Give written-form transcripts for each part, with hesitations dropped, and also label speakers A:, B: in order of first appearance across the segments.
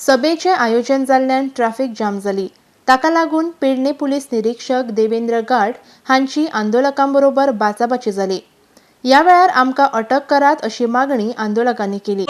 A: सभेचे आयोजन जाल्ल्यान ट्रॅफिक जाम जाली। ताका लागून पेडणे पुलीस निरीक्षक देवेंद्र गाड हांची आंदोलकांबरोबर बाचाबाची जाली। या वेळार आमकां अटक करात अशी मागणी आंदोलकांनी केली।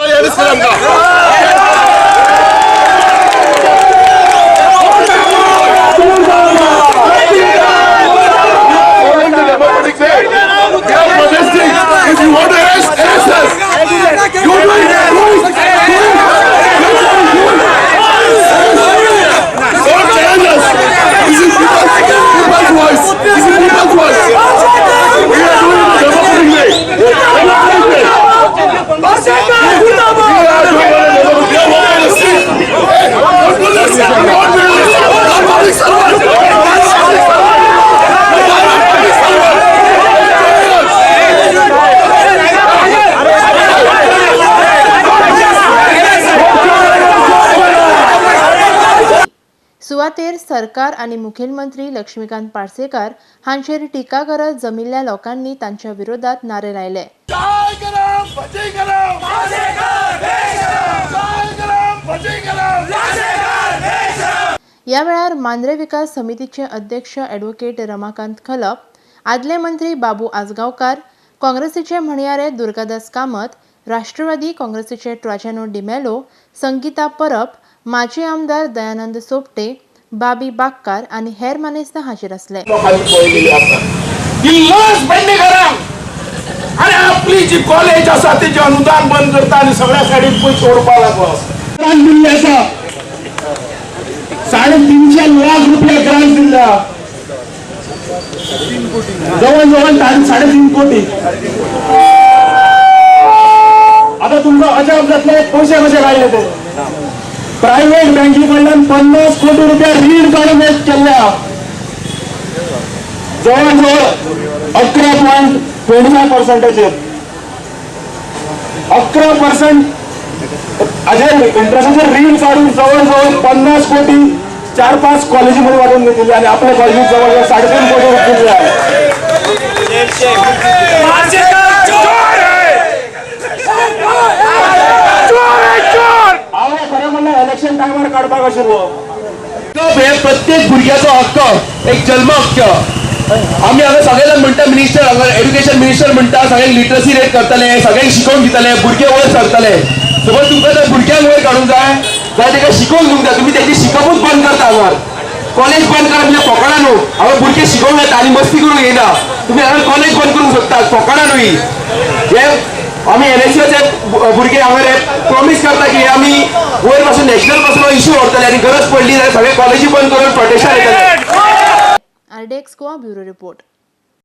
A: सुवातेर सरकार आणि मुखेलमंत्री लक्ष्मीकांत पार्सेकर हांचेर टिका करत जमिल्ल्या लोकांनी तांच्या विरोधात नारे लायले। या वेळार मांद्रे विकास समितीचे अध्यक्ष ॲडव्होकेट रमाकांत खलप, आदले मंत्री बाबू आजगावकार, काँग्रेसीचे म्हणयारे दुर्गादास कामत, राष्ट्रवादी काँग्रेसीचे ट्राजानो डिमेलो, संगीता परब, माजी आमदार दयानंद सोपटे, बाबी बाक्कार आणि हेर मानेस्त हाजीर असले।
B: आपली जी कॉलेज आसा तेचे अनुदान बंद करता आणि सगळ्या साईडीक पयस सोडपा लागलो। 350 लाख रुपये ग्रांट दिला, जवळ 3.5 कोटी। आता तुमका अजाब जातले पैसे कशे काढले ते। प्रायव्हेट बँकेकडून 50 कोटी रुपये ऋण काढून केल्या, जवळ 11.25%। 11% इंटरेस्टचे ऋण काढून जवळ 50 कोटी 4-5 कॉलेजमध्ये वाटून घेतले आणि आपल्या कॉलेजीत जवळ 3.5 कोटी दिले आहे। इलेक्शन टायमार काढपाक आशिल्लो हे प्रत्येक भुरग्याचो हक्क, एक जन्म हक्क। आम्ही हांगा सगळे म्हणटा मिनिस्टर, हांगा एज्युकेशन मिनिस्टर म्हणटा सगळ्यांक लिटरसी रेट करतले, सगळ्यांक शिकोवन दितले, भुरगे वयर सरतले। सपोज तुमकां जर भुरग्यांक वयर काडूंक जाय ताका शिकोवन दिवंक जाय, तुमी तेजी शिकपूच बंद करता। हांगा कॉलेज बंद करप म्हणजे फकाणां न्हू। हांगा भुरगे शिकोवंक येता आनी मस्ती करूंक येना। तुमी हांगा कॉलेज बंद करूंक सोदतात, फकाणां न्हू ही। हे आम्ही एनएसयूचे भुरगे हांगा प्रॉमिस करता की आम्ही वयर पासून नॅशनल पासून इश्यू व्हरतले आणि गरज पडली जाल्यार सगळे कॉलेजी बंद करून प्रोटेक्शन येतले।
A: RDX Goa bureau report.